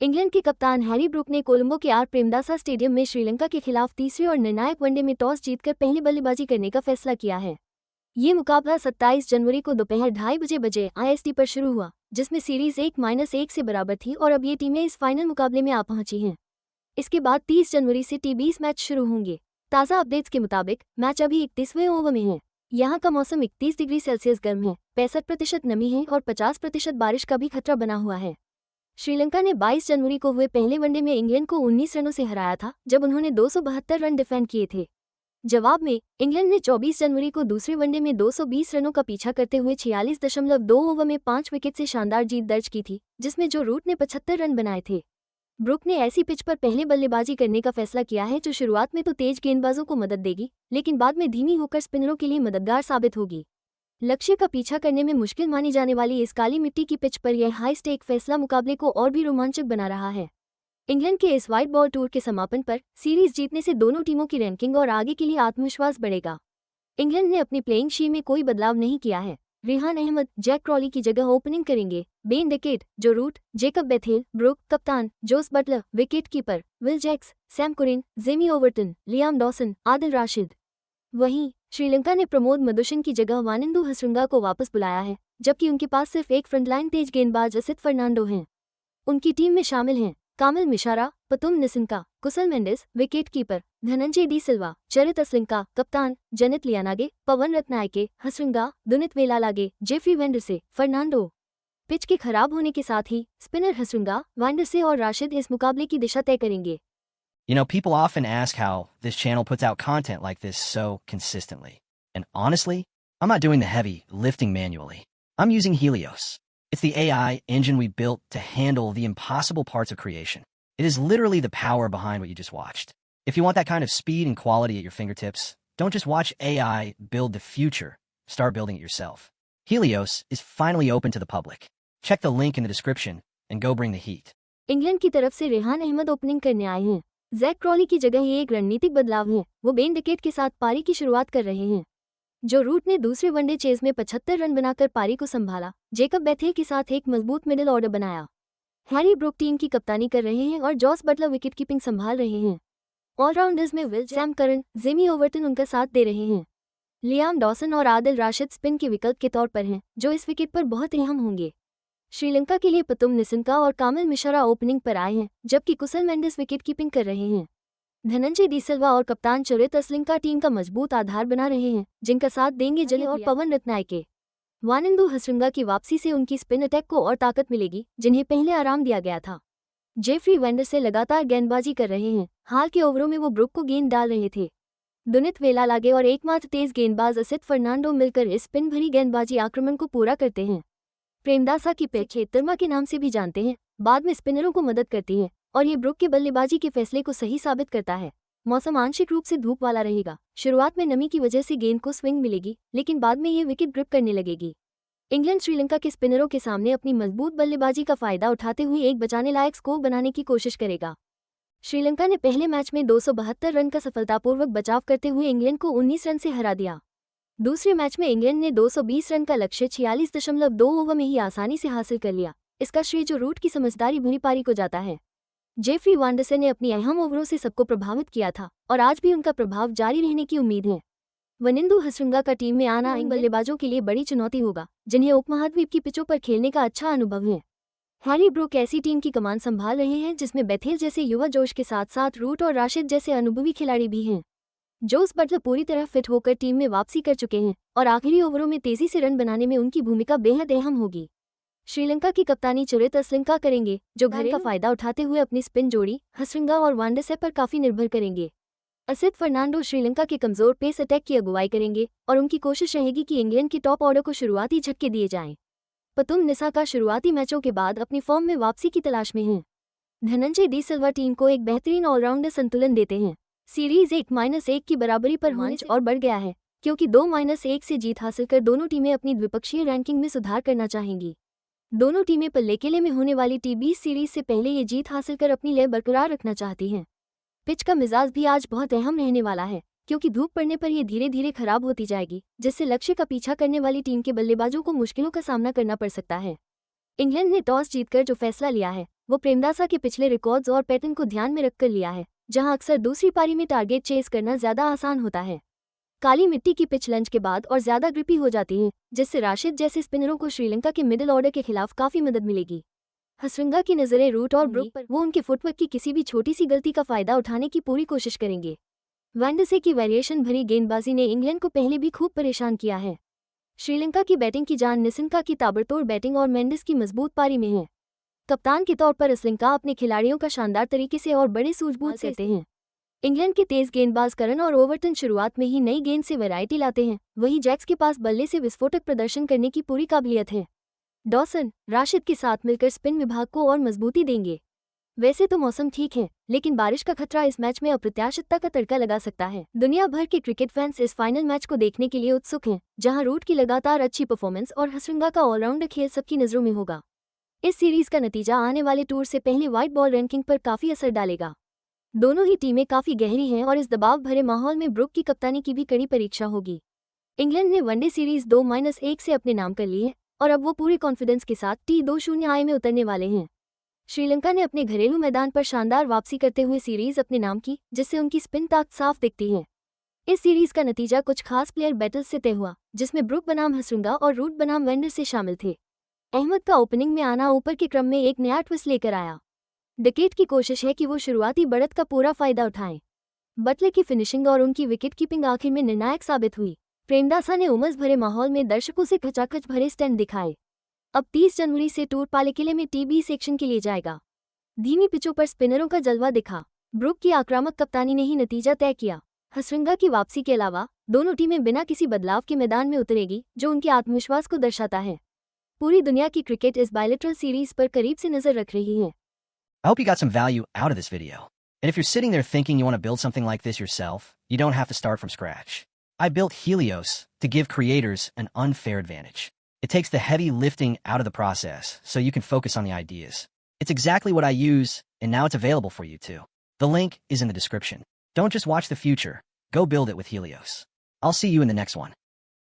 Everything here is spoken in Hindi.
इंग्लैंड के कप्तान हैरी ब्रूक ने कोलंबो के आर प्रेमदासा स्टेडियम में श्रीलंका के खिलाफ तीसरे और निर्णायक वनडे में टॉस जीतकर पहली बल्लेबाजी करने का फैसला किया है। ये मुकाबला 27 जनवरी को दोपहर 2:30 बजे IST पर शुरू हुआ, जिसमें सीरीज 1-1 से बराबर थी और अब ये टीमें इस फाइनल मुकाबले में आ पहुंची हैं। इसके बाद 30 जनवरी से T20 मैच शुरू होंगे। ताज़ा अपडेट्स के मुताबिक मैच अभी 31वें ओवर में है। यहाँ का मौसम 31 डिग्री सेल्सियस गर्म है, 65% नमी है और 50% बारिश का भी खतरा बना हुआ है। श्रीलंका ने 22 जनवरी को हुए पहले वनडे में इंग्लैंड को 19 रनों से हराया था, जब उन्होंने 272 रन डिफेंड किए थे। जवाब में इंग्लैंड ने 24 जनवरी को दूसरे वनडे में 220 रनों का पीछा करते हुए 46.2 ओवर में 5 विकेट से शानदार जीत दर्ज की थी, जिसमें जो रूट ने 75 रन बनाए थे। ब्रूक ने ऐसी पिच पर पहले बल्लेबाजी करने का फैसला किया है जो शुरुआत में तो तेज गेंदबाजों को मदद देगी, लेकिन बाद में धीमी होकर स्पिनरों के लिए मददगार साबित होगी। लक्ष्य का पीछा करने में मुश्किल मानी जाने वाली इस काली मिट्टी की पिच पर यह हाई स्टेक फैसला मुकाबले को और भी रोमांचक बना रहा है। इंग्लैंड के इस व्हाइट बॉल टूर के समापन पर सीरीज जीतने से दोनों टीमों की रैंकिंग और आगे के लिए आत्मविश्वास बढ़ेगा। इंग्लैंड ने अपनी प्लेइंग शी में कोई बदलाव नहीं किया है। रेहान अहमद जैक क्रॉली की जगह ओपनिंग करेंगे। Ben Duckett, Joe Root, Jacob Bethell, Brook कप्तान, Jos Buttler wicket keeper, Will Jacks, Sam Curran, Jamie Overton, Liam Dawson, Adil Rashid. वहीं श्रीलंका ने प्रमोद मधुशन की जगह वानिंदु हसरंगा को वापस बुलाया है, जबकि उनके पास सिर्फ एक फ्रंटलाइन तेज गेंदबाज असित फर्नांडो हैं। उनकी टीम में शामिल हैं कामिल मिशारा, पतुम निसिंका, कुशल मेंडिस विकेट कीपर, धनंजय डी सिल्वा, चरित असलिंका कप्तान, जनित लियानागे, पवन रत्नायके, हसरंगा, दुनित वेलालागे, जेफरी वेंडरसे, फर्नांडो। पिच के खराब होने के साथ ही स्पिनर हसरंगा, वेंडरसे और राशिद इस मुकाबले की दिशा तय करेंगे। You know, people often ask how this channel puts out content like this so consistently. And honestly, I'm not doing the heavy lifting manually. I'm using Helios. It's the AI engine we built to handle the impossible parts of creation. It is literally the power behind what you just watched. If you want that kind of speed and quality at your fingertips, don't just watch AI build the future. Start building it yourself. Helios is finally open to the public. Check the link in the description and go bring the heat. England की तरफ से रेहान अहमद ओपनिंग करने आए हैं। जैक क्रॉली की जगह ये एक रणनीतिक बदलाव है। वो बेन डेकेट के साथ पारी की शुरुआत कर रहे हैं। जो रूट ने दूसरे वनडे चेज में 75 रन बनाकर पारी को संभाला, जेकब बेथेल के साथ एक मजबूत मिडिल ऑर्डर बनाया। हैरी ब्रूक टीम की कप्तानी कर रहे हैं और जॉस बटलर विकेट कीपिंग संभाल रहे हैं। ऑलराउंडर्स में will, Sam Curran, Jamie Overton उनका साथ दे रहे हैं। लियाम डॉसन और आदिल राशिद स्पिन के विकल्प के तौर पर हैं, जो इस विकेट पर बहुत अहम होंगे। श्रीलंका के लिए पतुम निसिंका और कामिल मिश्रा ओपनिंग पर आए हैं, जबकि कुशल मेंडिस विकेट कीपिंग कर रहे हैं। धनंजय डी सिल्वा और कप्तान चरित असलिंका टीम का मजबूत आधार बना रहे हैं, जिनका साथ देंगे जले और पवन रत्नायके। वानिंदु हसरंगा की वापसी से उनकी स्पिन अटैक को और ताकत मिलेगी, जिन्हें पहले आराम दिया गया था। जेफरी वेंडरसे लगातार गेंदबाजी कर रहे हैं। हाल के ओवरों में वो ब्रूक को गेंद डाल रहे थे। दुनित वेलालागे और एकमात्र तेज गेंदबाज असित फर्नांडो मिलकर इस स्पिन भरी गेंदबाजी आक्रमण को पूरा करते हैं। प्रेमदासा की पिच खेतरमा के नाम से भी जानते हैं, बाद में स्पिनरों को मदद करती है और ये ब्रूक के बल्लेबाजी के फैसले को सही साबित करता है। मौसम आंशिक रूप से धूप वाला रहेगा। शुरुआत में नमी की वजह से गेंद को स्विंग मिलेगी, लेकिन बाद में ये विकेट ग्रिप करने लगेगी। इंग्लैंड श्रीलंका के स्पिनरों के सामने अपनी मजबूत बल्लेबाजी का फायदा उठाते हुए एक बचाने लायक स्कोर बनाने की कोशिश करेगा। श्रीलंका ने पहले मैच में 272 रन का सफलतापूर्वक बचाव करते हुए इंग्लैंड को 19 रन से हरा दिया। दूसरे मैच में इंग्लैंड ने 220 रन का लक्ष्य 46.2 ओवर में ही आसानी से हासिल कर लिया। इसका श्रेय जो रूट की समझदारी भरी पारी को जाता है। जेफरी वांडरसे ने अपनी अहम ओवरों से सबको प्रभावित किया था और आज भी उनका प्रभाव जारी रहने की उम्मीद है। वनिंदु हसरंगा का टीम में आना इन बल्लेबाजों के लिए बड़ी चुनौती होगा, जिन्हें उपमहाद्वीप की पिचों पर खेलने का अच्छा अनुभव है। हैरी ब्रूक ऐसी टीम की कमान संभाल रहे हैं जिसमें बेथेल जैसे युवा जोश के साथ साथ रूट और राशिद जैसे अनुभवी खिलाड़ी भी हैं। जोस बटलर पूरी तरह फिट होकर टीम में वापसी कर चुके हैं और आखिरी ओवरों में तेजी से रन बनाने में उनकी भूमिका बेहद अहम होगी। श्रीलंका की कप्तानी चरित असलिंका करेंगे, जो घर का फायदा उठाते हुए अपनी स्पिन जोड़ी हसरंगा और वांडरसे पर काफी निर्भर करेंगे। असित फर्नांडो श्रीलंका के कमजोर पेस अटैक की अगुवाई करेंगे और उनकी कोशिश रहेगी कि इंग्लैंड के टॉप ऑर्डर को शुरुआती झटके दिए जाएं। पतुम निसाका शुरुआती मैचों के बाद अपनी फॉर्म में वापसी की तलाश में हैं। धनंजय डी सिल्वा टीम को एक बेहतरीन ऑलराउंडर संतुलन देते हैं। सीरीज 1-1 की बराबरी पर रोमांच और बढ़ गया है, क्योंकि 2-1 से जीत हासिल कर दोनों टीमें अपनी द्विपक्षीय रैंकिंग में सुधार करना चाहेंगी। दोनों टीमें पल्लेकेले में होने वाली T20 सीरीज से पहले ये जीत हासिल कर अपनी लय बरकरार रखना चाहती हैं। पिच का मिजाज भी आज बहुत अहम रहने वाला है, क्योंकि धूप पड़ने पर यह धीरे धीरे खराब होती जाएगी, जिससे लक्ष्य का पीछा करने वाली टीम के बल्लेबाजों को मुश्किलों का सामना करना पड़ सकता है। इंग्लैंड ने टॉस जीतकर जो फैसला लिया है वो प्रेमदासा के पिछले रिकॉर्ड्स और पैटर्न को ध्यान में रखकर लिया है, जहां अक्सर दूसरी पारी में टारगेट चेस करना ज्यादा आसान होता है। काली मिट्टी की पिच लंच के बाद और ज्यादा ग्रिपी हो जाती है, जिससे राशिद जैसे स्पिनरों को श्रीलंका के मिडिल ऑर्डर के खिलाफ काफी मदद मिलेगी। हसरंगा की नजरें रूट और ब्रुक पर, वो उनके फुटवर्क की किसी भी छोटी सी गलती का फायदा उठाने की पूरी कोशिश करेंगे। वैंडसे की वेरिएशन भरी गेंदबाजी ने इंग्लैंड को पहले भी खूब परेशान किया है। श्रीलंका की बैटिंग की जान निसिंका की ताबड़तोड़ बैटिंग और मेंडिस की मजबूत पारी में है। कप्तान के तौर पर श्रीलंका अपने खिलाड़ियों का शानदार तरीके से और बड़े सूझबूझ से करते हैं। इंग्लैंड के तेज गेंदबाज करन और ओवरटन शुरुआत में ही नई गेंद से वैरायटी लाते हैं, वहीं जैक्स के पास बल्ले से विस्फोटक प्रदर्शन करने की पूरी काबिलियत है। डॉसन, राशिद के साथ मिलकर स्पिन विभाग को और मजबूती देंगे। वैसे तो मौसम ठीक है, लेकिन बारिश का खतरा इस मैच में अप्रत्याशितता का तड़का लगा सकता है। दुनिया भर के क्रिकेट फैंस इस फाइनल मैच को देखने के लिए उत्सुक हैं, जहां रूट की लगातार अच्छी परफॉर्मेंस और हसरंगा का ऑलराउंडर खेल सबकी नजरों में होगा। इस सीरीज का नतीजा आने वाले टूर से पहले वाइट बॉल रैंकिंग पर काफी असर डालेगा। दोनों ही टीमें काफी गहरी हैं और इस दबाव भरे माहौल में ब्रुक की कप्तानी की भी कड़ी परीक्षा होगी। इंग्लैंड ने वनडे सीरीज 2-1 से अपने नाम कर ली है और अब वो पूरे कॉन्फिडेंस के साथ T20I में उतरने वाले हैं। श्रीलंका ने अपने घरेलू मैदान पर शानदार वापसी करते हुए सीरीज अपने नाम की, जिससे उनकी स्पिन ताकत साफ दिखती है। इस सीरीज का नतीजा कुछ खास प्लेयर बैटल्स से तय हुआ, जिसमें ब्रुक बनाम हसरंगा और रूट बनाम वेंडर से शामिल थे। अहमद का ओपनिंग में आना ऊपर के क्रम में एक नया ट्विस्ट लेकर आया। डिकेट की कोशिश है कि वो शुरुआती बढ़त का पूरा फायदा उठाएं। बटलर की फिनिशिंग और उनकी विकेट कीपिंग आखिर में निर्णायक साबित हुई। प्रेमदासा ने उमस भरे माहौल में दर्शकों से खचाखच भरे स्टैंड दिखाए। अब 30 जनवरी से टूर पालेकिले में टीबी सेक्शन के लिए जाएगा। धीमी पिचों पर स्पिनरों का जलवा दिखा। ब्रुक की आक्रामक कप्तानी ने ही नतीजा तय किया। हसरंगा की वापसी के अलावा दोनों टीमें बिना किसी बदलाव के मैदान में उतरेगी, जो उनके आत्मविश्वास को दर्शाता है। पूरी दुनिया की क्रिकेट इस बायलैटरल सीरीज पर करीब से नजर रख रही है। I hope you got some value out of this video. And if you're sitting there thinking you want to build something like this yourself, you don't have to start from scratch. I built Helios to give creators an unfair advantage. It takes the heavy lifting out of the process so you can focus on the ideas. It's exactly what I use, and now it's available for you too. The link is in the description. Don't just watch the future. Go build it with Helios. I'll see you in the next one.